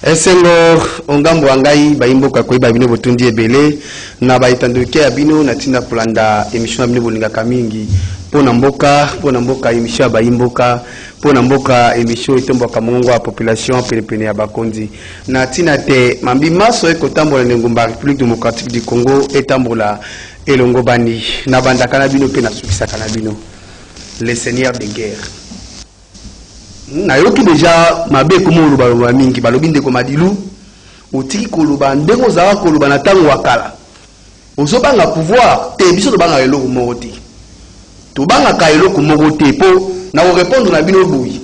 Esengo ongambo wangai baimboka koiba bino botundi ebele na baitandoke abino na tinda polanda emission abino bolingaka mingi pona mboka emission baimboka pona mboka emission etomboka mongo ya population pene ya bakonzi na tina te mambi maso ekotambola ngomba République démocratique du Congo etambola elongo bani na bandaka na bino pe na sukisaka na bino les seigneurs de guerre. Na yoki déjà mabe ko mo luba mingi balobi ndeko madilu otiki koluba ndeko zawa koluba na tango wakala ozobanga pouvoir te biso to banga eloko moko te to banga ka eloko moko te po na ko répondre na bino boyi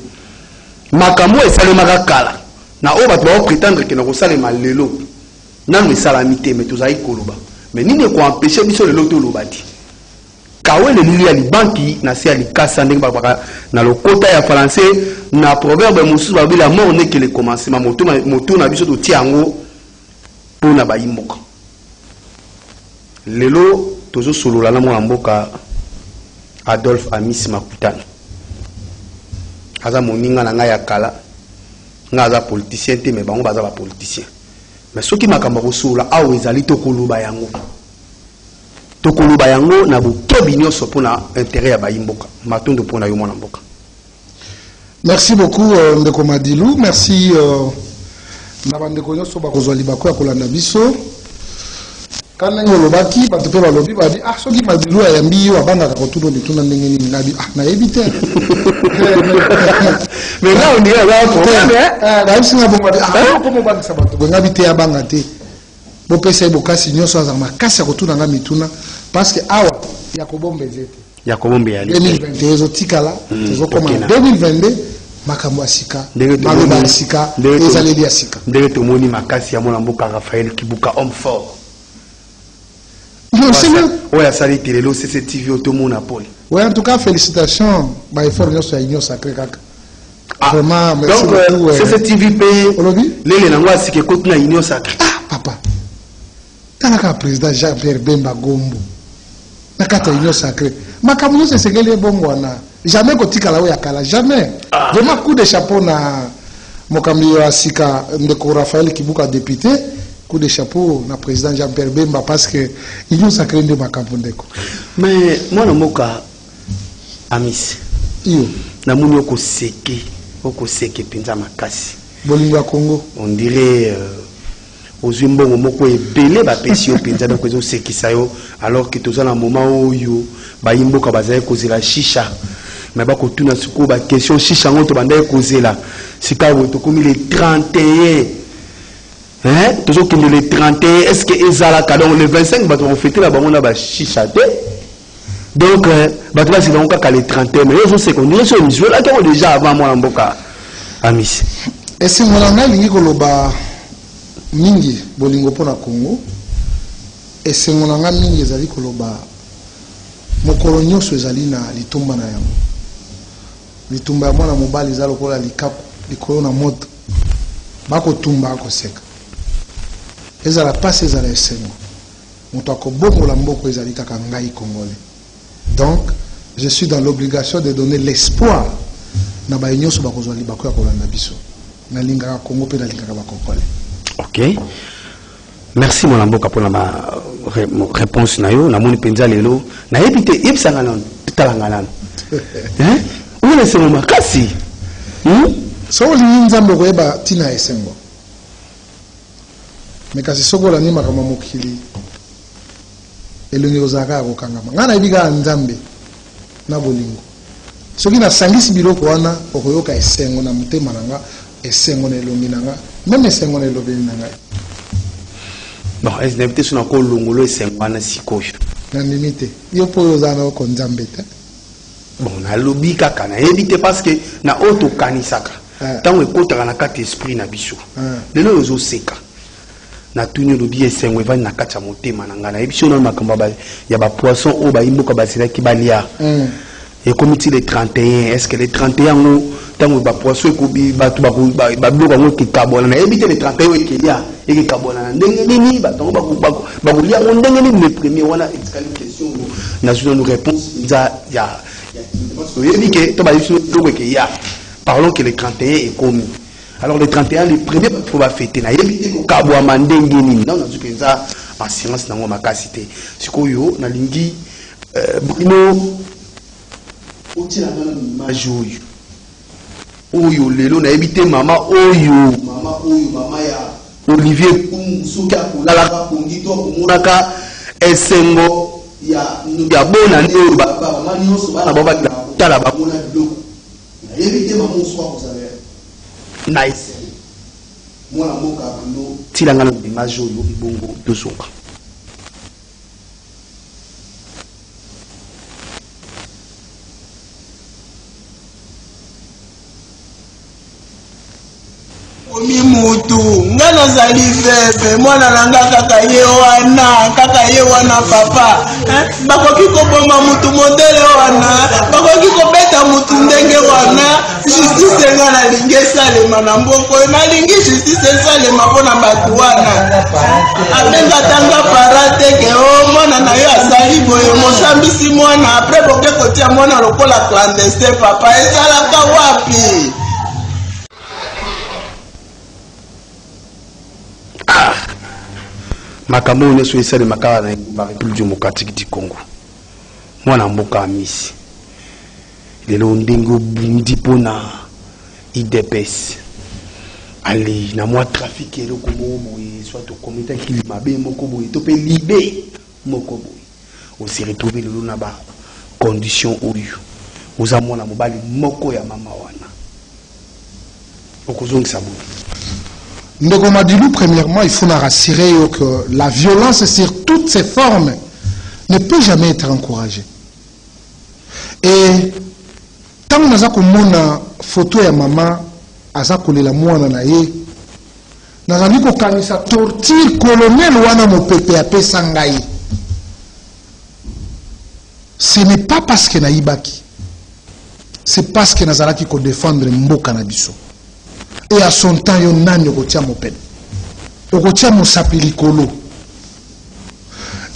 makambo esalemaka kala na o bato ba prétendre que na ko salema lelo nanu esalamité mais tozai koluba mais nini ko empêcher biso lelo to lobati kawele lili ya libanki na se ya likasa ndenge baka na lokota ya français na proverbe musu babila mort n'est que le commencement moto na biso to tiango pona baimboka lelo tozo solola na mwana mboka Adolphe Amis Makutana aza moninga na ngai ya kala nga aza politicien te mais bango baza ba politicien mais soki makamba ko solola awo ezali to koluba yango na bokebi nyonso pona intérêt ya baimboka matondo pona yo mwana mboka. Merci beaucoup ndeko Madilu, merci na bandeko nyonso bakozwa libako ya kolanda biso kana ngolobaki bato pe balobi badi soki Madilu ayambi yo abanga ka kotuno bituna ndenge nini nabi na ebite mais là on dirait là problème là singa bongo badi comment bandi sabato bonga bite abanga te bo pesa bokasi nyonso za makasi ya kotuna nga mituna parce que awa ya kobombe zete ya kobombe ya 2021 ezotikala tozokoma 2022 makambo asika maloba asika ezaleli asika ndenge tomoni makasi ya mwana mboka Raphaël Kibuka homme fort non c'est même oya sali telelo CCTV otomona pole ouais en tout cas félicitations ba effort nyonso ya union sacrée kaka vraiment merci beaucoup CCTV pe lele nango asike kotuna union sacrée papa tanaka président Jean-Pierre Bemba Gombo nakata union sacrée makambo nyonso esengeli bongo wana jamais kotika la ya kala jamais vraiment coup de chapeau na mokambi ya sika ndeko Raphaël Kibuka député coup de chapeau na président Jean-Pierre Bemba parce que union sacrée nde makambo ndeko mais mwana moka Amis iyo na muni okoseke penza makasi bolingo ya Congo on dirait aux mbongo moko ebele ba pesi o penza donc ezo sekisa yo alors que toza na moment oyo ba imboka bazaye kozela shisha mais ba ko tuna suko ba question shisha ngoto bandaye kozela sika wo to komi le 31 hein tozo kende le 31 est-ce que ezala ka donc le 25 ba to fêter la bango na ba shisha te donc ba to ba c'est donc ka le 31 mais yo se kondirait sur mission là que déjà avant moi mboka Amis et c'est mon ana lingi koloba mingi bolingo pona Congo et c'est mon anga mingi ezali koloba mokolo nyonso ezali na litumba na yango litumba ya mwana mobali ezali lokola likaku likolo na moto bakotumba akoseka ezala pasi ezala esengo moto akobongola mboko ezali kaka ngai congolais donc je suis dans l'obligation de donner l'espoir na baye nyonso bakozwa libako ya kolanda biso nalingaka Congo mpe nalingaka bakongolais. Ok. Merci mon amboka pour ma réponse na yo na moni penza lelo na ebite yebsanga non tutalanga nan. Hein? On est seulement makasi. So lingi nzambe ko eba tina esengo. Mais kasi soko la ni makama mokili. Elongi ozaka ko kangama. Ngana ebiga nzambe na bolingo. Soki na sangisi biloko wana okoyoka esengo na mutema nanga esengo na elongi nanga même esengo na elobeli nanga. Bon, est-ce que tu as encore l'ongolo et 50 sikoyo? Nandimite. Yo po yozana ko nzambete. Bon, na lobi kaka na éviter parce que na auto kanisaka. Tant que kota na kati esprit na biso. Lelo yozo seka. Na tunyo lobi esengo eva na kati ya motema na ngana. Ebiso na makamba ba ya ba poisson o ba imboka ba sila ki balia. Et comme il est 31, est-ce que les 31 ans, tant que les poissons et les blocs qui carbonent, éviter les 31 et qu'il y a et qui carbonent. N'engagez pas, tant que il y a un n'engagez le premier, on a une question, nous réponse, il y a, parlons que les 31 est commis. Alors le 31, le premier faut va fêter. Na yebite ko kabwa mandenge nini. Non, na zupenza assurance nango makasité. Sikoyo na lingi Bruno otila na image oyo. Oyo lelo na yebite mama oyo mama ya Olivier Soka kolala ka kongito komonaka esengo ya bona ndio baba mama nyonso bana baba tala bamona biloko. Na yebite mama oswa ko savoir. Nice. Moi, la moka Bruno, tilanga na image oyo ibongo tozonga. Omi mutu, nga nazali fefe, mwana nanga kaka ye wana papa. Bakoki koboma mutu modele wana, bakoki kobeta mutu ndenge wana. Justice nga nalingi esalema na mboko, nalingi justice esalema mpona bato wana. Abenga tanga parate ke o mwana na yo asali boye, mosambisi mwana, apres boke kotia mwana lokola clandestin papa, esalaka wapi? Makambo nyonso esalemaka na République démocratique du Congo. Mwana mboka amisi. Lelo ndenge obundi mpona IDPS. Ali na mwa trafic eloko moko boye soit tokomita kili mabe moko boye to pe libe moko boye. On s'est retrouvé lelo na ba condition oyo. Oza mwana mobali moko ya mama wana. Okozongisa boye. Ndeko Madilu, premièrement, il faut nous rassurer que la violence sur toutes ses formes ne peut jamais être encouragée. Et tant que nous avons une photo de maman, nous la mouana na ye, nous avons kanisa torture colonel wana mo PPAP sangai. Ce n'est pas parce que naibaki, c'est parce que nous avons défendre mboka na biso. Et à son temps, il y a un an qui a été sapirikolo.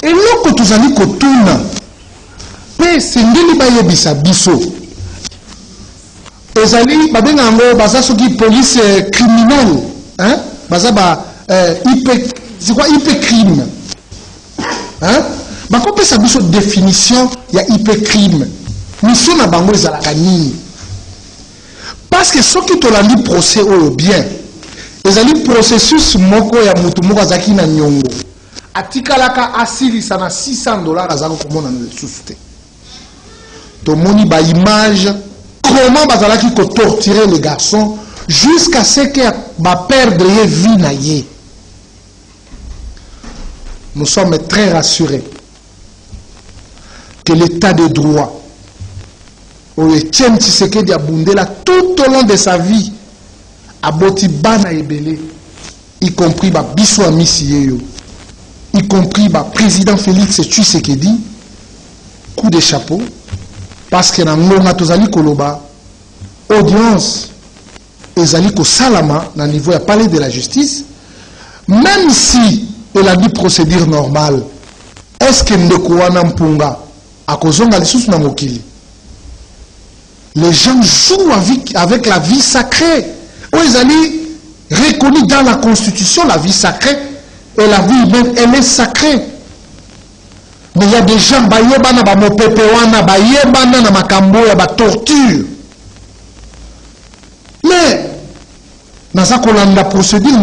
Et là, quand tu as dit que tu as c'est un bisa biso. Et zali, police criminelle. Hein? C'est quoi IP crime? Hein? Quand on a une définition, il y a IP crime. Mission na bango ezalaka nini? Parce que ceux qui te l'ont dit procès au bien, ils ont dit processus moko ya mutu moko azaki na nyongo. Atikalaka asili sana $600 azako komona na susute. To moni ba image comment bazalaki ko torturer les garçons jusqu'à ce que ba perdre ye vie na ye. Nous sommes très rassurés que l'état de droit Etienne Tshisekedi Abundela tout au long de sa vie a boti bana ebele, y compris ba biso amisiyeyo, y compris ba président Félix Tshisekedi, coup de chapeau, parce que na ngonga tozali koloba audience ezali ko salama na niveau ya palais de la justice, même si elle a dit procédure normale, est-ce que ndeko wana mpunga akozonga lisusu na mokili? Les gens jouent avec la vie sacrée. Ils allaient reconnus dans la Constitution la vie sacrée et la vie humaine, elle est sacrée. Mais il y a des gens qui torture. Mais dans la procédure,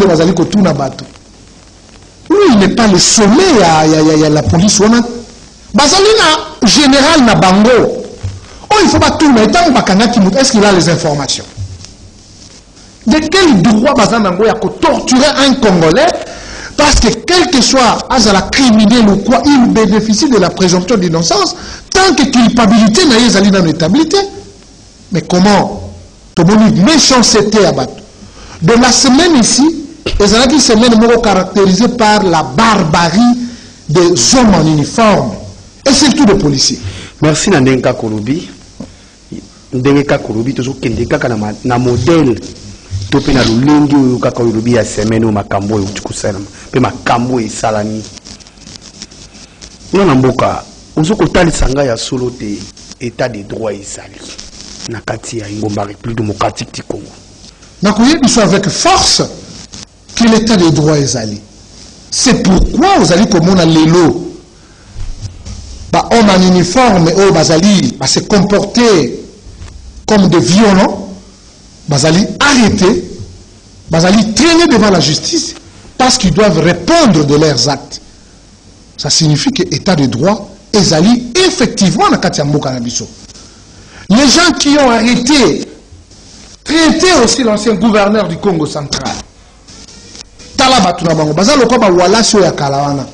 lui, il n'est pas le sommet, il y a la police. Général Nabango. Oh, il ne faut pas tourner. Est-ce qu'il a les informations? De quel droit Bazanango a torturer un Congolais parce que quel que soit la criminel ou quoi, il bénéficie de la présomption d'innocence tant que culpabilité n'a pas dans l'étabilité. Mais comment? Tout le monde méchanceté à battre. De la semaine ici, les années semaine caractérisée par la barbarie des hommes en uniforme et surtout des policiers. Merci Nandenka Kolobi. Ndengeka Kolobi toujours kendeka na modèle to pe na lulengi oyo kaka Kolobi ya semaine o makambo oyo tukusala pe makambo esalani. Na mboka ozoko talisanga ya solo te état de droit ezali na kati ya Ngomba République démocratique du Congo. Nous sommes avec force que l'état de droit est allé. C'est pourquoi vous allez comme on a l'élo. Hommes en uniforme, se comporter comme des violents, arrêter, traîner devant la justice parce qu'ils doivent répondre de leurs actes. Ça signifie que l'état de droit est allé effectivement dans Katiambo Kanabiso. Les gens qui ont arrêté, traité aussi l'ancien gouverneur du Congo central. Talabatuna bango, bazalo ko ba wala sio ya kalawana.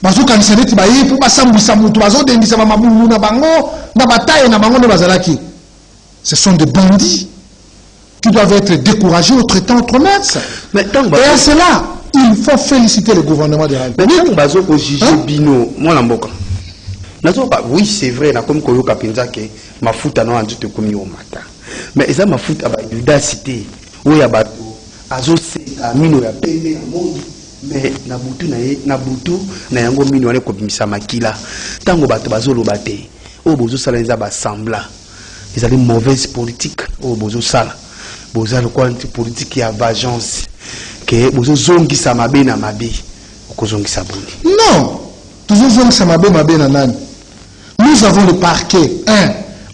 Bazo kanseneti ba yi pour basambisa mutu bazo dendisa ba mabulu na bango, na bataille na bango ne bazalaki. Ce sont des bandits qui doivent être découragés au traitant entre mers. Et à cela, il faut féliciter le gouvernement de la République. Mais bazo ko juger bino, moi namboka. Oui, c'est vrai, comme Koyoka Pinzake, ma fout à non te commis au matin. Mais ça ma fout à l'audacité. Oui, à bateau. Azo c'est à mino ya pele à monde. Mais Nabutu na yango mino ane kobimisa makila. Tango bato bazo lo bate. O bozo sala nza ba sembla. Ils avaient mauvaise politique. O bozo sala. Bozo le quoi politique ya vengeance. Que bozo zongi sa mabe na mabe. Oko zongi sa boni. Non. Toujours zongi sa mabe na nani. Nous avons le parquet.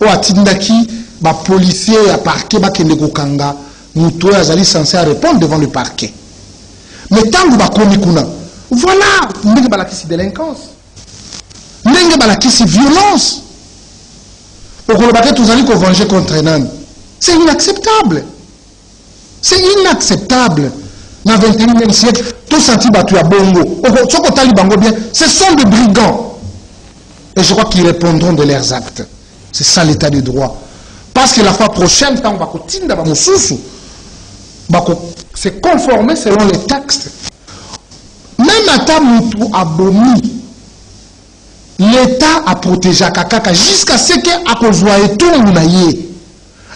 Au Atindaki, les policiers à parquet, Kanga, nous tous les censés répondre devant le parquet. Mais tant que nous avons voilà, nous avons la délinquance. Nous avons la violence. Au Colombaké, tous allez venger contre un. C'est inacceptable. C'est inacceptable. Dans le 21e siècle, tout senti battu à Bongo. Ce sont des brigands. Et je crois qu'ils répondront de leurs actes. C'est ça l'état de droit. Parce que la fois prochaine, quand on va continuer à se conformer selon les textes. Même à Tamoutou abomi, l'État a protégé Kakaka jusqu'à ce qu'il a conjoint tout le monde.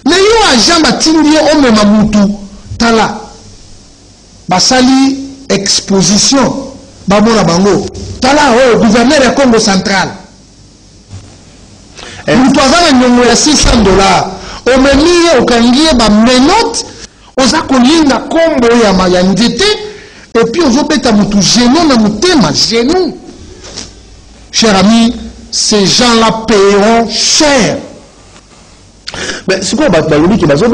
Les agents batindie au même Moutou, Tala, Basali exposition, Babora Bango, Tala, gouverneur du Congo central. Nous avons 600 $. Au même au Kangié, menotte, on a connu la combo ya mayandité, et puis on a fait un genou dans mon thème, genou. Chers amis, ces gens-là paieront cher. Mais ce qu'on va dire, c'est que les gens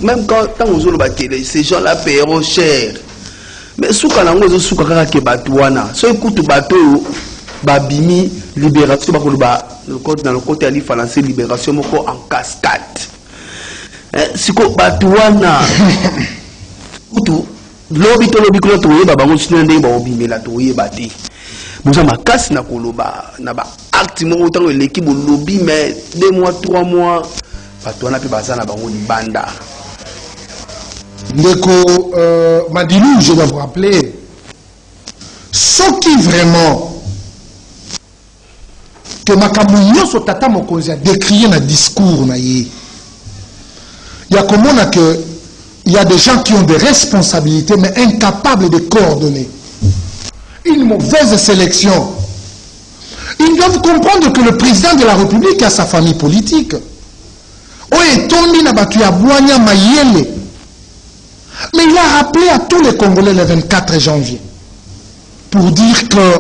même quand on a ces gens-là paieront cher. Mais ce qu'on a dit, c'est que ce qu'on bateau, babimi libération, dans le côté de la libération en cascade. Ce qu'on batouana, lobby to lobby ko to yeba bango sinende ba obimela to yeba te boza makasi na koloba na ba acte mo tango l'équipe lobby mais 2 mois 3 mois bato na pe bazana bango libanda ndeko Madilou, je dois vous rappeler ce qui vraiment que makambo nyoso tata mokonzi a décrié na discours na ye ya komona que il y a des gens qui ont des responsabilités, mais incapables de coordonner. Une mauvaise sélection. Ils doivent comprendre que le président de la République a sa famille politique. Mais il a rappelé à tous les Congolais le 24 janvier pour dire que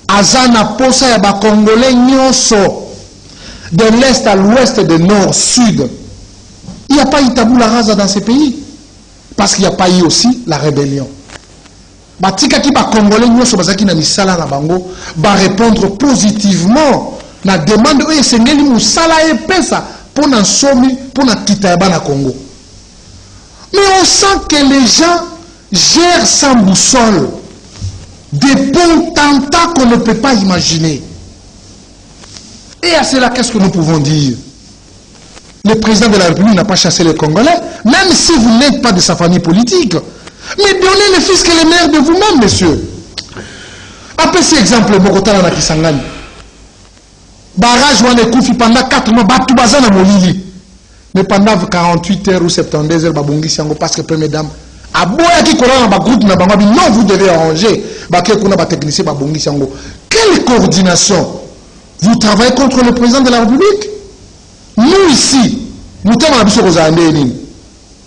Azana Posa Yaba Congolais Nyoso de l'Est à l'Ouest, de Nord, Sud. Il n'y a pas eu tabula rasa dans ces pays. Parce qu'il n'y a pas eu aussi la rébellion. Batika qui va congolais nous sommes qui na misala na bango va répondre positivement la demande et c'est ngeli musala et pesa pour na somi pour na kitaba na Congo. Mais on sent que les gens gèrent sans boussole des ponts tentants qu'on ne peut pas imaginer. Et à cela qu'est-ce que nous pouvons dire? Le président de la République n'a pas chassé les Congolais, même si vous n'êtes pas de sa famille politique. Mais donnez le fisc et le maire de vous-même, messieurs. Après cet exemple, Bogota na Kisangani. Barrage wane koufi pendant 4 mois, batu bazana molili. Mais pendant 48 heures ou 72 heures, babongi siango parce que première dame, aboya ki kolana ba groupe na bango, non vous devez arranger. Ba ke kuna ba technicien babongi siango. Quelle coordination? Vous travaillez contre le président de la République? Nous ici, nous sommes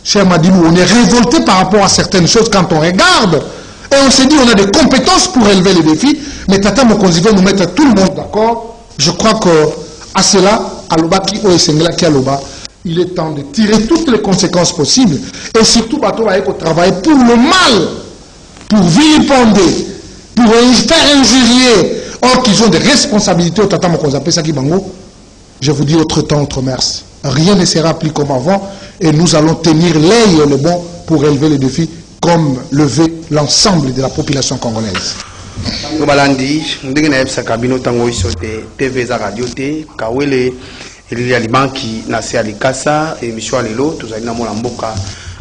cher Madilou, on est révolté par rapport à certaines choses quand on regarde. Et on s'est dit on a des compétences pour élever les défis. Mais Tata Mokonzi veut nous mettre tout le monde d'accord. Je crois que à cela, Alobaki Oesengela qui Aloba, il est temps de tirer toutes les conséquences possibles. Et surtout, Bato va travailler pour le mal, pour vilipender, pour faire injurier. Or qu'ils ont des responsabilités au Tata Mokonzi Pesaki Bango. Je vous dis autre temps, autre mers. Rien ne sera plus comme avant. Et nous allons tenir l'œil et le bon pour élever les défis comme lever l'ensemble de la population congolaise. Balandi, ndenge na yebisa kabino tango iso te TV za radio te kawele elili ya libanki na se alikasa emission lelo tozali na mona mboka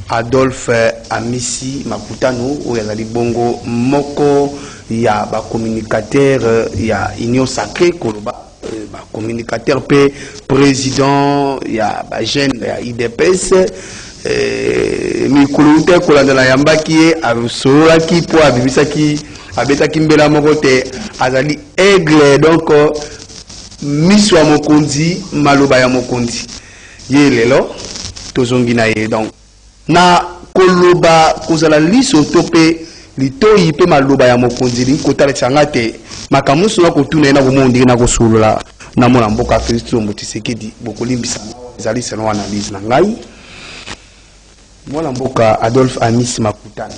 Adolphe Amisi Makutano oyo azali bongo moko ya ba communicateur ya Union Sacrée koloba ba communicateur pe président ya ba jeune ya IDPS mikulu te kolandela yambaki asolaki po abibisaki abeta kimbela moko te azali aigle donc miswa mokonzi maloba ya mokonzi ye lelo tozongi na ye donc na koloba kozala liso to pe litoyi pe maloba ya mokonzi likotala tsanga te makamusu na kotuna na komondi na kosolola na mona mboka Kristo Motisekedi bokolimbisa ezali selon analyse na ngai mwana mboka Adolphe Amisi Makutano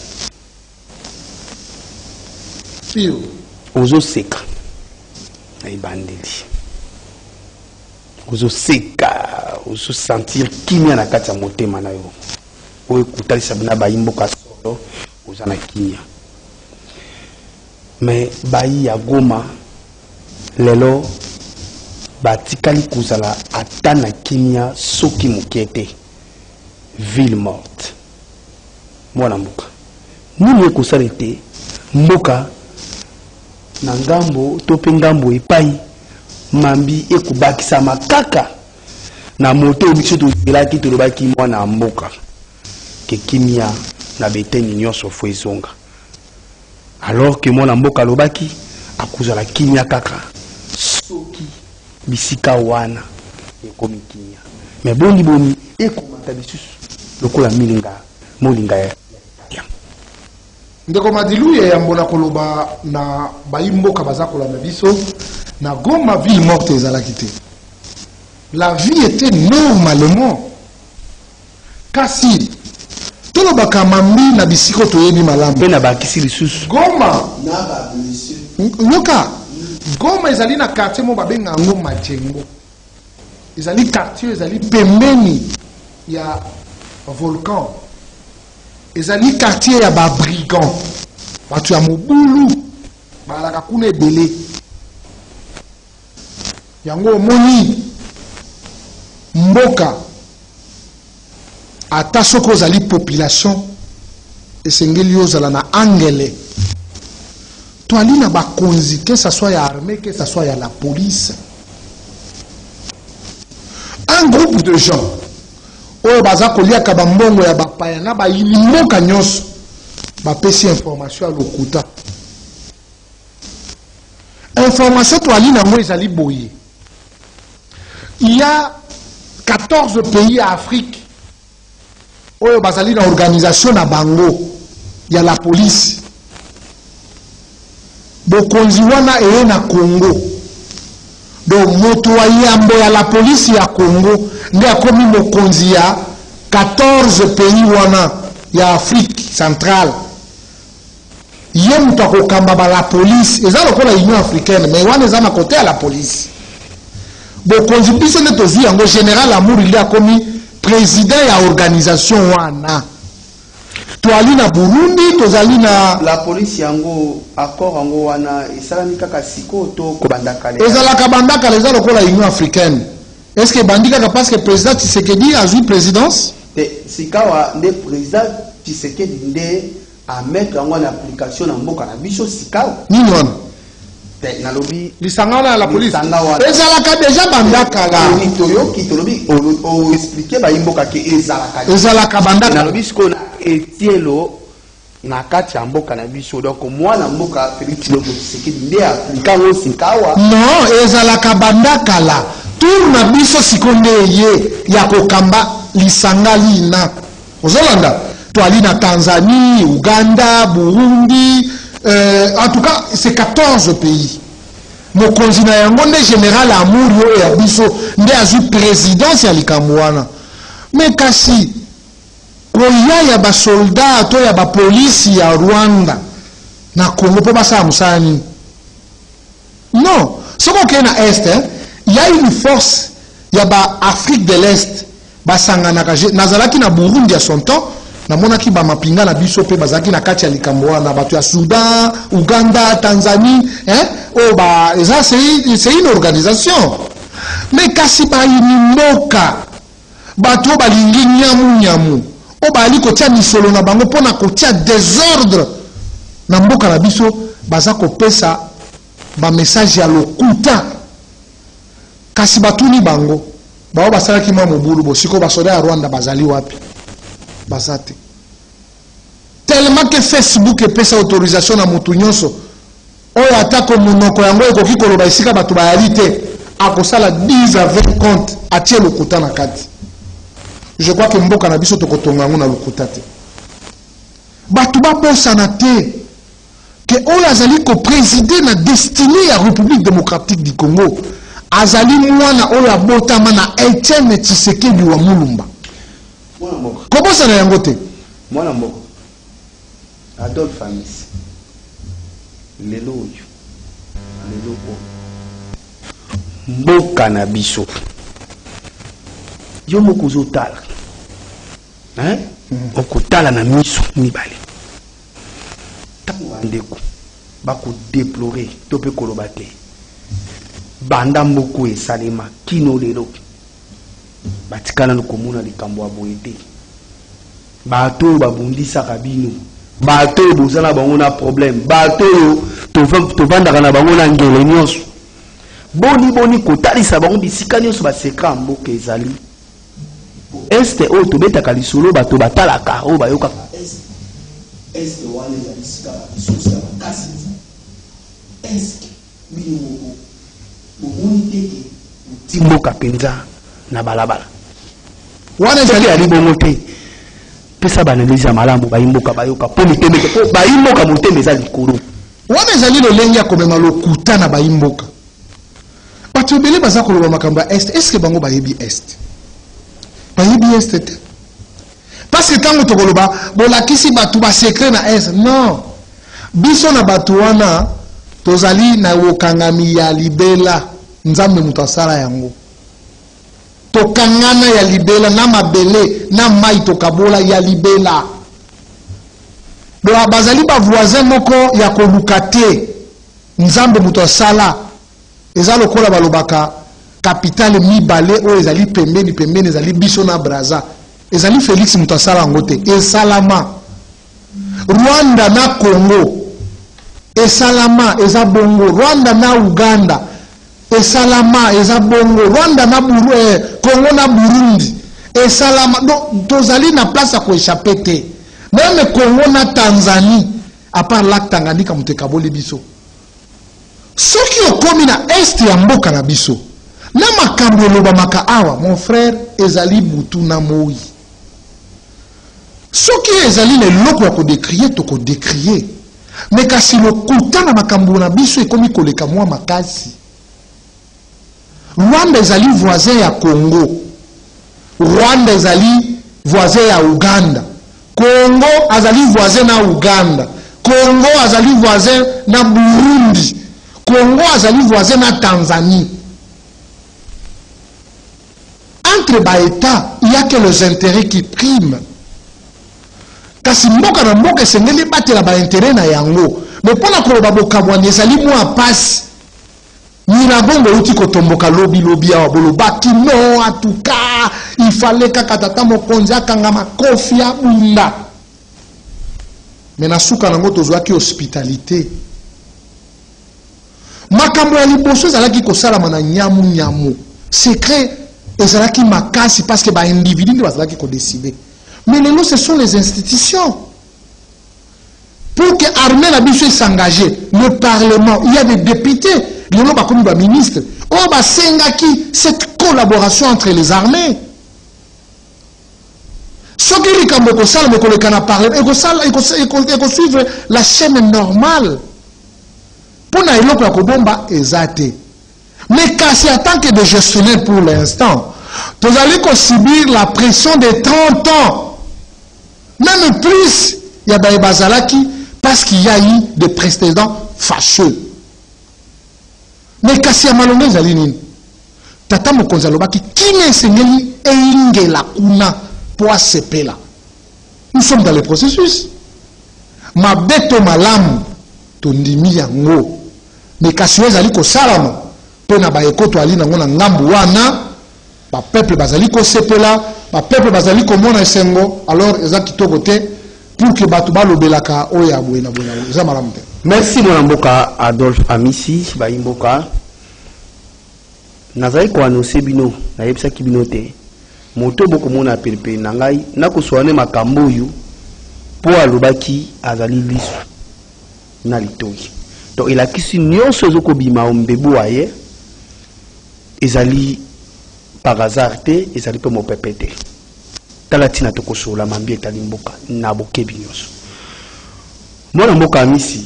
Pio ozo seka na ibandeli ozo seka ozo sentir kimia na kati ya motema na yo oyo kutalisa bina bayimboka solo oza na kimia mais bayi ya Goma lelo batikali kozala ata na kimia soki mokete ville morte mwana mboka nini ekosala te mboka na ngambo to pe ngambo epai mambi ekubakisa makaka na moto biso tozelaki tolobaki mwana mboka ke kimia na beteni nyonso fo ezonga alors que mwana mboka lobaki akuzala kimia kaka soki bisika wana ekomi kimia mais boni ekomata bisusu lokola milinga molinga ya ndeko Madilu ya mbona koloba na bayimboka bazakola na biso na Goma ville morte ezalaki te. La vie était normalement kasi toloba kamambi na bisiko toyebi malamu na bakisi lisusu Goma na ba blessure yoka Goma ezali na quartier mo babenga ngo Majengo ezali quartier ezali pembeni ya volcan ezali quartier ya ba brigand batu ya mobulu balaka kuna ebele yango omoni mboka ata soko ozali population esengeli ozala na angele toali na bakonzi que ça soit ya armée que ça soit ya la police un groupe de gens oyo baza koliaka bambongo ya bapaya na bayili mboka nyonso bapesi information ya lokuta information toali nango ezali boye il y a 14 pays à Afrique oyo bazali na organisation na bango ya la police bokonzi wana eye na Congo donc moto wa yambo ya la police ya Congo nde akomi mokonzi ya 14 pays wana ya Afrique centrale ye mutu akokamba ba la police eza lokola Union africaine mais wana eza na kote ya la police bokonzi biso nde tozwi yango général Amour il akomi président ya organisation wana toali na Burundi tozali na la police yango accord yango wana esalami kaka siko to kobandaka le ezalaka bandaka les lokola Union africaine est-ce que bandika parce que président Tshisekedi a joué présidence te sikawa nde président Tshisekedi nde a mettre yango en application na mboka na biso sikawa nini wana te nalobi lisangana la police ezalaka déjà bandaka la toyoki tolobi o expliquer ba imboka ke ezalaka bandaka nalobi siko na etielo na kati ya mboka na biso donc mwana mboka Félix Tshisekedi nde appliquer ngo sikawa non ezalaka bandaka la tour na biso sikonde ye ya kokamba lisanga lina ozolanda to ali na Tanzanie, Ouganda, Burundi, en tout cas c'est 14 pays. Mokonzi na yango nde général Amour ya biso nde azu présidence ya likambo wana. Mais kasi koya ya ba soldat to ya ba police ya Rwanda na Congo po basa musani. Non, ce qu'on a na est, il y a une force, il y a ba Afrique de l'Est, ba sangana kaje, nazalaki na Burundi à son temps, na monaki ba mapinga na biso pe bazaki na kati ya likambo wana batu ya Soudan, Ouganda, Tanzanie, oh ba ça c'est une organisation. Mais kasi ba inimoka batu ba lingi nyamu o ba ali kotia misolo na bango pona kotia désordre na mboka na biso baza kopesa ba message ya lokuta kasi batuni bango bao basalaki mwa mobulu bosiko basoda ya Rwanda bazali wapi basate tellement que Facebook epesa autorisation na mutu nyonso oyo atako munoko yango ekoki koloba esika bato bayali te akosala 10 à 20 compte atie lokuta na kati. Je crois que mboka na biso tokotonga ngo na lokuta te bato baposana te que oyo azali ko présider na destinée ya République démocratique du Congo azali mwana oyo abotama na Etienne Tshisekedi wa Mulumba. Mwana mboko. Kobosa na yango te. Mwana mboko. Adolphe Amis. Lelo oyo. Lelo oyo. Mboka na biso. Yo moko zotala. Okotala na miso mibale. Ndeko bako déplorer tope kolobate banda mboko esalema kino lelo batikana no komuna likambo aboyete bato babundisa kabino bato bozana bango na problème bato to vanda na bango na ngele nyonso boni kotalisa bango bisika nyonso ba secret mboka ezali este o to betaka lisolo bato batalaka o bayoka est-ce que wane za bisika bisosa bakasi est-ce que bino bomoni teke timboka penza na balabala wane zali ali bongo te pesa baneleza malambo bayimboka bayoka po mitembe po bayimboka motembe za likolo wane zali lolenge ya komema lokuta na bayimboka bato ebele baza koloba makambo ya est-ce que bango bayebi est te parce que quand on a bolakisi batu ba secret na es non biso na batu wana tozali na wokangami ya libela nzambe mutasala yango tokangana ya libela na mabele na mai tokabola ya libela donc bazali ba voisin moko ya kolukate nzambe mutasala ezalo kola balobaka capitale mibale o ezali pembeni ezali biso na Braza ezali Félix Mutasala ngote esalama Rwanda na Congo esalama eza bongo Rwanda na Uganda esalama eza bongo Rwanda na Congo na Burundi esalama donc tozali na place à échapper te même Congo na Tanzanie à part lac Tanganyika mutekaboli biso soki okomi na est ya mboka na biso na makambo loba maka awa mon frère ezali butu na moi soki ezali le loko ya kodecrier to kodecrier mais kasi lokuta na makambo na biso ekomi koleka mwa makasi Rwanda ezali voisin ya Congo Rwanda ezali voisin ya Uganda Congo azali voisin na Uganda Congo azali voisin na Burundi Congo azali voisin na Tanzanie. Entre les États, il n'y a que les intérêts qui priment. Kasi mboka na mboka sengeli batela ba intérêt na yango. Mais pour la koloba boka bwani ezali mwa passe. Ni na bongo uti kotomboka lobi ya boloba ki non en tout cas, il fallait que tata mokonzi akanga makofi ya bunda. Mais na suka nango tozwaki hospitalité. Makambo ya liboso ezalaki kosalama na nyamu. Secret ezalaki makasi parce que ba individu nde bazalaki ko décider. Mais lelo ce sont les institutions. Pour que l'armée la biso s'engage, le parlement, il y a des députés, lelo ba komi ba ministre, Oh, bah, sengaki, cette collaboration entre les armées. Ce qui est comme le sal, mais qu'on a parlé, il faut suivre la chaîne normale. Pour na iloko ya kobomba ezate. Mais cassé en tant que de gestionnaire pour l'instant, vous allez subir la pression de 30 ans. Même plus, il y a des Bazalaki, parce qu'il y a eu des précédents fâcheux. Mais cassé à malongé zalinine. Tata Mokonzalobaki, qui n'est sengeli et inge la kuna pour ACP là. Nous sommes dans le processus. Ma beto malam, tondimi yango. Mais cassé zali ko salama. Pena ba ekoto ali nango na ngambu wana. Ba peuple bazali ko sepela, ba peuple bazali ko mona esengo. Alors ezaki to côté pour que bato balobelaka oya buena buena. Za malam te. Merci mon mboka Adolphe Amisi Bayimboka. Nazali ko annoncer bino na yebisa ki bino te. Moto boko mona pelpe na ngai na ko soane makambo yu po alobaki azali lisu na litoyi. Donc il a kisi nyonso zoko bima ombebu aye ezali par hasard te ezali pe mo pepete. Tala tina to ko sola mambi etali mboka na bokebi nyonso. Mona mboka Amisi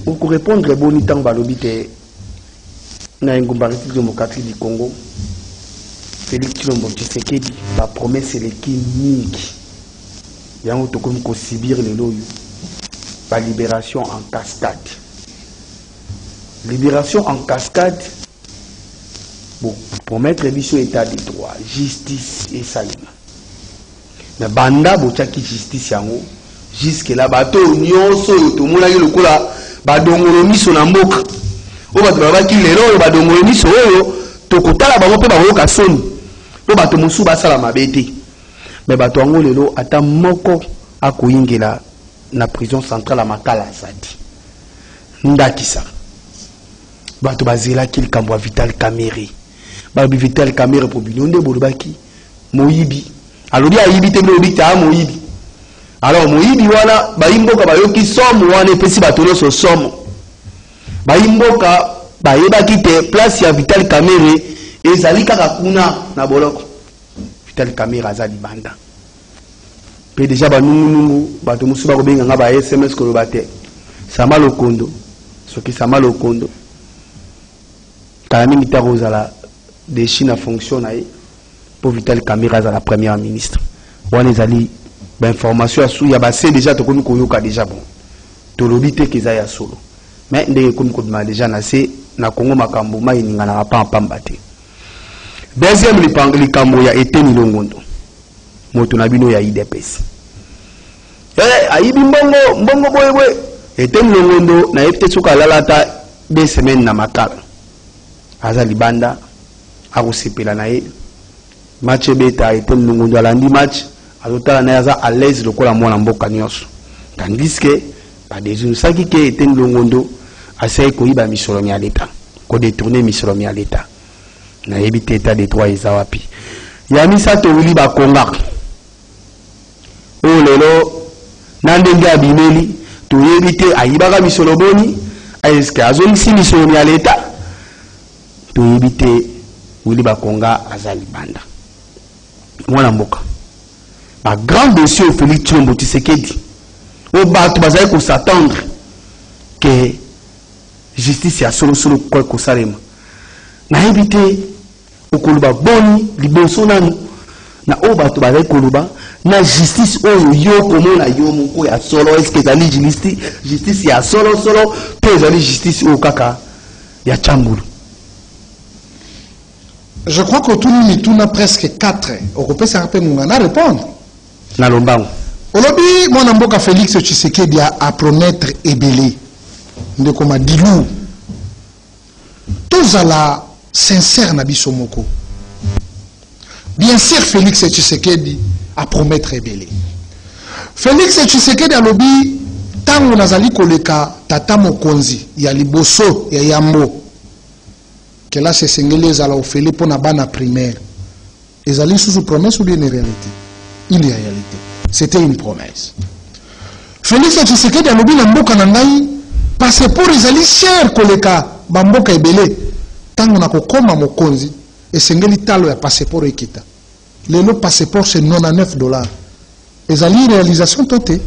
pour répondre boni tant balobi te na ngomba République démocratique du Congo Félix Tshilombo Tshisekedi la promesse est qui mingi yango to comme ko subir le loyo la libération en cascade. Libération en cascade pour promettre biso état de droit, justice et salima. Mais banda bochaki justice yango jusque là bato nyonso to mona ki lokola badongolo miso na mboka. O bato babaki lelo badongolo miso oyo to kotala bango pe bango ka soni. Po bato musu basala mabete. Mais bato yango lelo ata moko akoyingela na prison centrale à Makala Zadi. Ndakisa. Bato bazela ki likambo Vital Kamerhe. Babi Vital Kamerhe pour binonde bolobaki moyibi. Alobi ayibi te lobi ta moyibi. Alors moyibi wana bayimboka bayoki somo wana epesi bato nyonso somo. Bayimboka bayebaki te place ya Vital Kamerhe ezali kaka kuna na boloko. Vital Kamerhe azali banda. Pe déjà ba nungu bato musuba ko benga ngaba SMS ko lobate sama lokondo soki sama lokondo kala mingi ta rozala de Chine fonction na pour Vital Kamerhe za la première ministre wana ezali ba information asu ya ba c'est déjà to komi ko yoka déjà bon to lobite ke za ya solo mais ndenge komi ko dima déjà na c'est na Congo makambo mai ningana pa pambate. Deuxième likambo ya Eteni Longondo moto na bino ya IDPS ayibi mbongo boye Eteni Longondo na yepte soka lalata 2 semaines na Makala aza libanda akosepela na ye match beta Eteni Longondo alandi match azotala na aza à l'aise lokola mwana mboka nyonso tandis que pas des saki ke Eteni Longondo asai koyiba misolo ya leta ko détourner misolo ya leta na yebite état de droit ezawapi ya misato wili ba konga o lelo nandenge abimeli to yebite ayibaka misolo boni eske azongisi misolo ya leta to yebite wili ba konga azali banda mwana mboka ba grand dossier Félix Tshilombo Tshisekedi o bato bazali ko s'attendre que justice ya solo ko salema na yebite okoluba boni liboso nanu na o bato bazali koluba na justice oyo yo komona yo moko ya solo est-ce que ezali justice ya solo to ezali justice oyo kaka ya chambulu. Je crois que tout le monde a presque 4 européens s'appelle à répondre na lombango olobi mwana mboka Félix Tshisekedi a promettre ebele ndeko madilu tozala sincère na biso moko. Bien sûr Félix Tshisekedi a promettre ebele. Félix Tshisekedi alobi tango nazali koleka tata mokonzi ya liboso ya yambo que là c'est sengeli ezala ofele pona bana primaire ezali sous promesse ou bien une réalité? Une réalité. C'était une promesse. Félix Tshisekedi alobi na mboka na ngai passeport ezali cher koleka ba mboka ebele tango na kokoma mokonzi esengeli talo ya passeport ekita lelo passeport c'est $99 ezali réalisation toté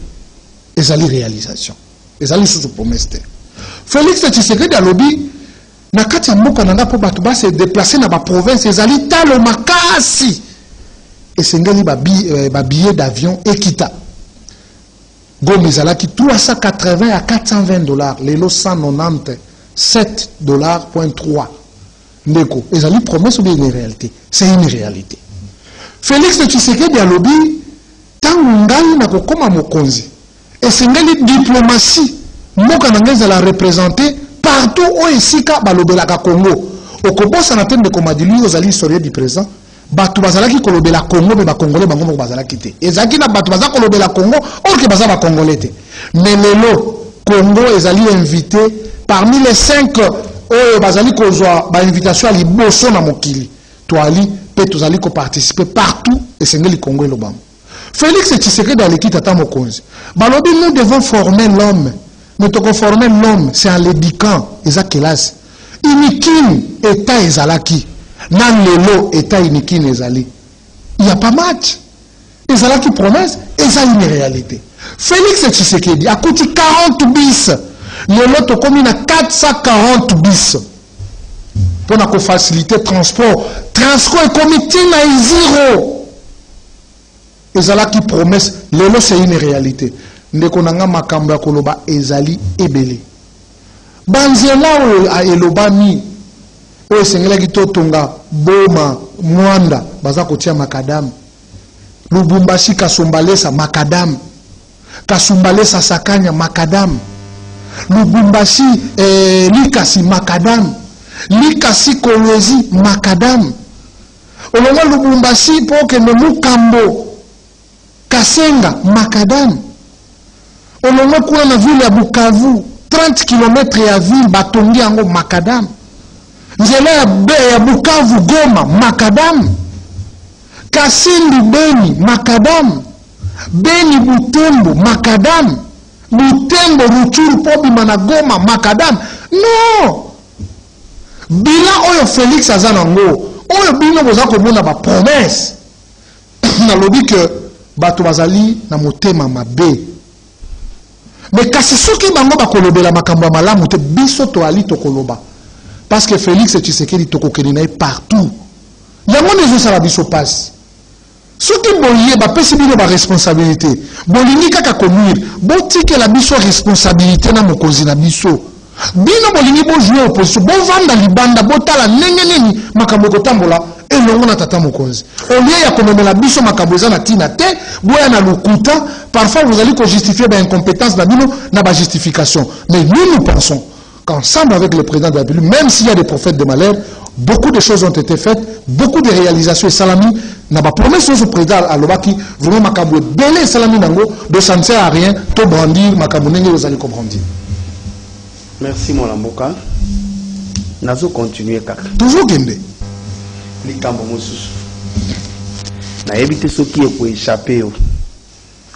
ezali réalisation ezali sous promesse te Félix Tshisekedi alobi na kati ya mboka nanga po bato ba se déplacer na ba province ezali talo makasi esengeli ba billet d'avion ekita Goma ezalaki 380 à $420 lelo $197.3 ndeko ezali promesse ou bien une réalité c'est une réalité Félix Tshisekedi alobi tango ngai na kokoma mokonzi esengeli diplomatie mboka nanga ezala représenter partout où esika balobelaka Congo okobosa na tende komadili ozali historien du présent batu bazalaki kolobela Congo be ba congolais bango moko bazalaki te ezaki na batu bazaka kolobela Congo or que baza ba congolais te mais lelo Congo ezali invité parmi les 5 bazali kozwa ba invitation à liboso na mokili toali pe tozali ko participer partout esengeli Congo elobam Félix Tshisekedi aleki tata mokonzi balobi nous devons former l'homme mais toko former l'homme c'est en l'éduquant ezakelas inikin état ezalaki nan lelo état inikin ezali il y a pas match ezalaki promesse eza une réalité Félix Tshisekedi a coûté 40 bis lelo tokomi na 440 bis pour na ko faciliter transport ekomi tina zéro ezalaki promesse lelo c'est une réalité ndeko nanga makambo ya koloba ezali ebele banzela o elobami o esengelaki totonga boma mwanda baza kotia makadam Lubumbashi Kasumbalesa makadam Kasumbalesa Sakanya makadam Lubumbashi Likasi makadam Likasi Kolwezi makadam olonga Lubumbashi poke no Mukambo Kasenga makadam olonga kuwa na ville ya Bukavu 30 km ya ville batongi yango makadam nzela ya Bukavu Goma makadam Kasindi Beni makadam Beni Butembo makadam Butembo Ruchuru Pobima na Goma makadam non bila oyo Félix azanango oyo bino boza komona ba promesse na lobi que bato bazali na motema mabe mais kasi soki bango bakolobela makambo ya malamu te biso toali tokoloba parce que Félix Tshisekedi tokokeli na partout yango nezosala biso pasi soki boye bapesi bino ba responsabilité bolingi kaka konuire botikela biso responsabilité na mokonzi na biso bino bolingi bojouer opposition bovanda libanda botala ndenge nini makambo ekotambola elongo na tata mokonzi olie ya komemela biso makambo eza na tina te boya na lokuta parfois vous allez justifier ba incompétence na bino na ba justification mais nous pensons qu'ensemble avec le président de la République même s'il y a des prophètes de malheur beaucoup de choses ont été faites beaucoup de réalisations et salami na ba promesse au président alobaki vraiment makambo belé salami nango de ça ne sert à rien to brandir makambo ndenge vous allez comprendre. Merci mon lamboka. Nazo continuer kaka. Toujours gende. Likambo mosusu. Na ebite soki eko échapper o.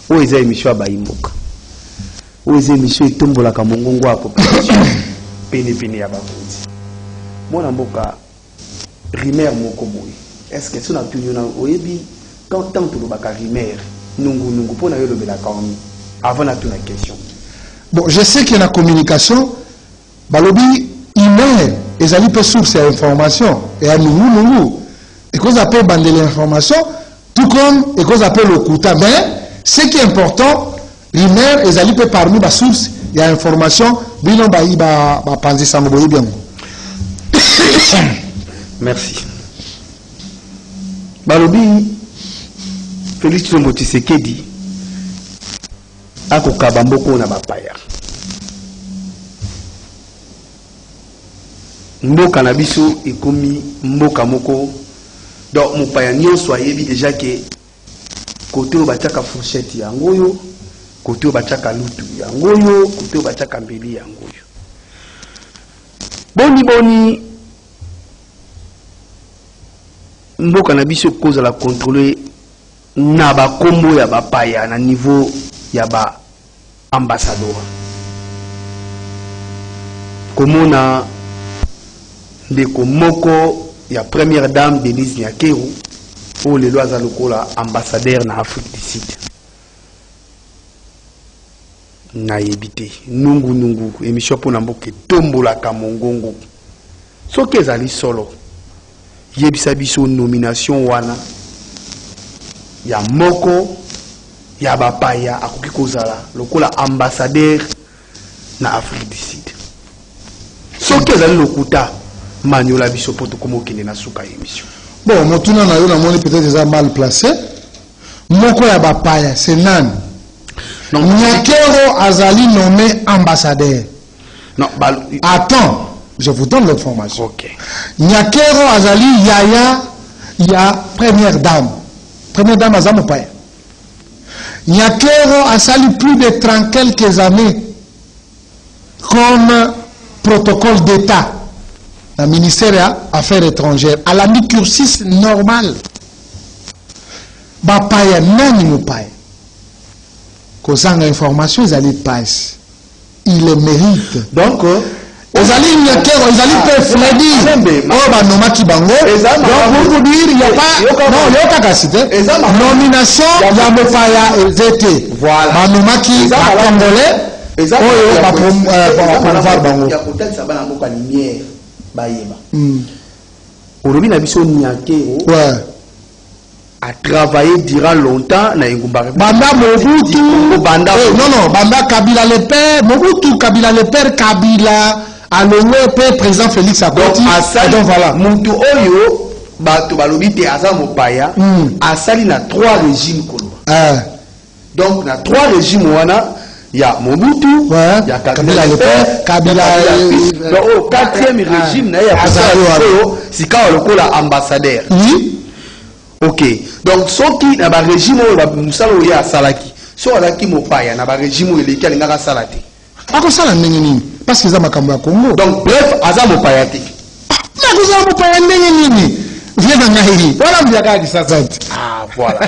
O eza émission ba imboka. O eza émission etombola ka mongongo a population. Pene ya bakonzi. Mon lamboka rimer moko boy. Est-ce que sona tunyo na oyebi quand tant to baka rimer nungu pona yo lobela ka on avant na tuna question. Bon, je sais qu'il y a la communication balobi email ezali pe source ya information et à nous et qu'on appelle bande l'information tout comme et qu'on appelle le kuta mais ce qui est important l'email ezali pe parmi ba source ya information bino ba panzi sango boye bien. Merci. Balobi Félix Tshisekedi akokaba mboko na bapaya mboka na biso ekomi mboka moko donc mopaya nyonso ayebi déjà que côté o batiaka fourchette yango yo côté o batiaka lutu yango yo côté o batiaka mbeli yango yo boni mboka na biso kozala contrôler na bakombo ya bapaya na niveau ya ba ambassadeur komona ndeko moko ya première dame Denise Nyakeru pour les lois lokola ambassadeur na Afrique du Sud na yebite nungu émission pour namboke tombola kamongongo soki ezali solo yebisa biso nomination wana ya moko ya bapaya akoki kozala lokola ambassadeur na Afrique du Sud soki ezali lokuta maniola biso po tokoma okende na suka émission. Bon, motuna na yo na moni peut-être déjà mal placé. Moko ya bapaya c'est nani? Nyakero Azali nommé ambassadeur. Non, attends, je vous donne l'information. Ok. Nyakero Azali ya première dame. Première dame Azamopaya. Nyakero a sali plus de 30 quelques années comme protocole d'État. Le ministère des Affaires étrangères. À la mi-cursus normal. Bapaya nani mopaya. Kozanga information, ils allaient passer. Il le mérite. Donc, ils allaient Nyakero, ils allaient faire Freddy. Oh, bah, non, Maki Bango. Donc, pour vous dire, il n'y a pas. Non, il n'y a pas capacité. Nomination, il y a Mopaya ZT. Voilà. Bah, non, Maki, Congolais. Oh, il y a pas Bango. Il y a peut-être ça va dans la lumière. Bayeba. Aujourd'hui, la mission Nyakero. Ouais. A travaillé durant longtemps na Ingumba. Banda Mobutu. Banda. Non, Banda Kabila le père. Mobutu Kabila le père. Kabila. Alonwe père président Félix Akoti. Donc voilà. Muntu Oyo. Bato balobi te aza mopaya. Asali na 3 régimes koloba. Donc na 3 régimes wana. Il y a Mobutu, il y a Kabila le père, Kabila au 4e régime, il y a Sika Lokola ambassadeur. Oui. Ok. Donc, ce qui n'a pas régime, il y a Salaki. Ce qui n'a pas régime, il y a Salati. Parce qu'ils ont ma Congo. Donc, bref, Azam au Payati. Ah, voilà.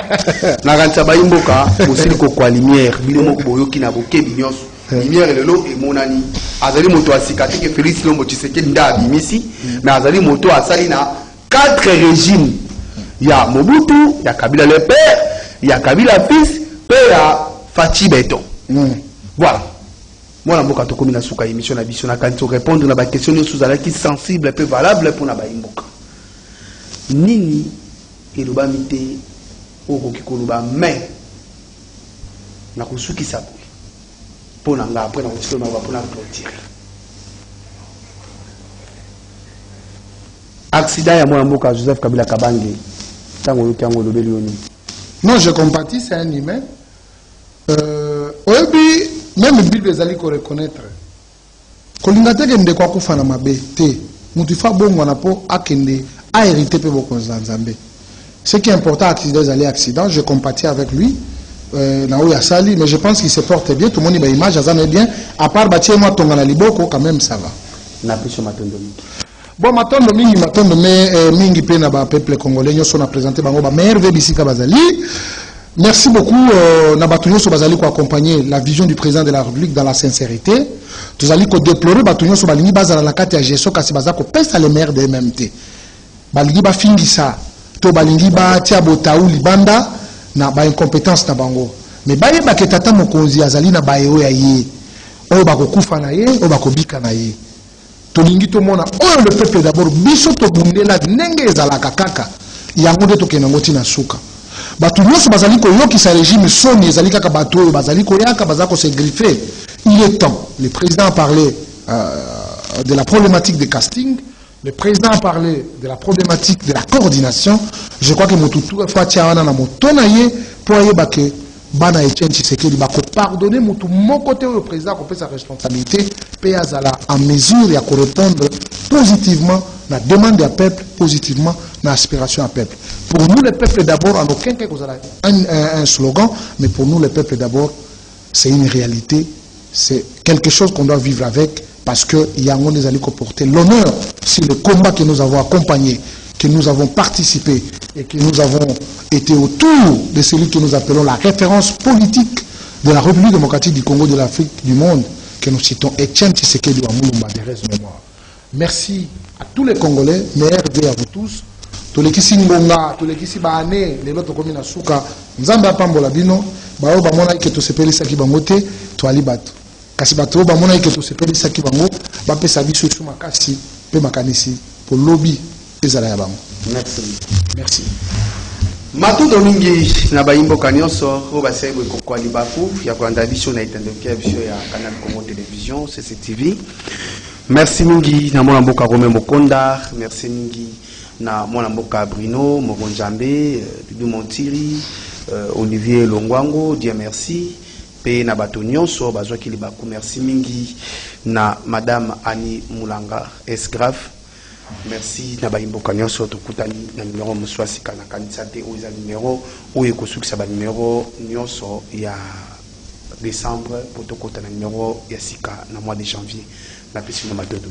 Naganza Baimboka, aussi le coco lumière, Bilemo Boyoki Naboke Bignos, lumière et le lot et monani. Azali Moto à Sikati, que Félix Lombo Tshisekedi Nda Bimisi, mais Azali Moto à Salina, 4 régimes. Il y a Mobutu, il y a Kabila le père, il y a Kabila fils, puis il y a Fachi Beton. Voilà. Moi, je suis comme une émission quand répondre à la question qui sensible et valable pour la Baimboka. Nini et le bamité au Kikoluba, mais na kusuki sabu pour nanga après na kusuki na pour na clôturer. Accident ya moi mboka Joseph Kabila Kabange tango yokango lobeli yoni. Non, je compatis, c'est un humain. Oyebi même Bible ezali ko reconnaître. Kolingate ke ndekwa kufana mabe te. Mutu fa bongo na po akende a hérité pe boko nzambe. Ce qui est important, accident, je compatis avec lui. Mais je pense qu'il se porte bien. Tout le monde a image, est bien. À part bâtir moi Tongana Liboko, quand même ça va. Bon, matondo mingi pe na ba peuple congolais nous sommes présenté bango ba merveille bisika bazali. Merci beaucoup Nabatunyo so bazali ko accompagner la vision du président de la République dans la sincérité. Tous allez ko déplorer Batunyo so balingi bazala la kati ya gesso kasi bazako pesa le maire de MMT. Balingi ba fingisa to balingi ba tia botaou libanda na ba incompétence na bango. Mais baye ba ketata mokonzi azali na bayo ya ye. O ba ko kufa na ye, o ba ko bika na ye. Tolingi to mona o le peuple d'abord biso to bundela nenge ezalaka kaka. Yango de to kenango tina suka. Batu nyonso bazali ko yokisa régime soni ezali kaka bato oyo bazali ko yaka bazako se griffer. Il est temps. Le président a parlé de la problématique des castings. Le président a parlé de la problématique de la coordination. Je crois que Motutu a fait un motonaye pour que Bana Etienne Tshisekedi bako pardonner Motu mon côté le président a fait sa responsabilité Péazala en mesure de répondre positivement la demande du peuple, positivement l'aspiration du peuple. Pour nous, le peuple d'abord, en aucun cas un slogan, mais pour nous, le peuple d'abord, c'est une réalité, c'est quelque chose qu'on doit vivre avec, parce que Yangon nous allait comporter l'honneur sur le combat que nous avons accompagné, que nous avons participé et que nous avons été autour de celui que nous appelons la référence politique de la République démocratique du Congo, de l'Afrique, du monde, que nous citons Etienne Tshisekedi Wamulumba, des restes de mémoire. Merci à tous les Congolais, merde à vous tous. Tous les qui singonga, tous les qui si baane, les autres comme Nasuka, Nzamba Pambola Bino, Bao Bamona qui te sepeli Saki Bangote, toi Libato. Kasi bato Bamona qui te sepeli Saki Bango, Bape Sabiso Makasi, Pe Makanisi, pour lobby, Ezala Yabango. Merci. Merci. Matou Domingi, Nabaimbo Kanyoso, Robasebo Kokwa Libaku, Yakwanda Bicho na Itendokia Bicho ya Canal Congo Télévision, CCTV. Merci Mingi, na Mwana Mboka Rome Mokonda, merci Mingi, na Mwana Mboka Bruno, Moronjambe, Bibi Montiri, Olivier Longwango, Dieu merci. Pe na bato nyonso bazwaki libaku, merci Mingi, na Madame Annie Moulanga, S-Grave. Merci na baimboka nyonso tokutani na numéro moswasi kana kanisa te oza numéro oyo kosukisa ba numéro nyonso ya décembre pour tokota na numéro ya sika na mois de janvier na pesi na madodo.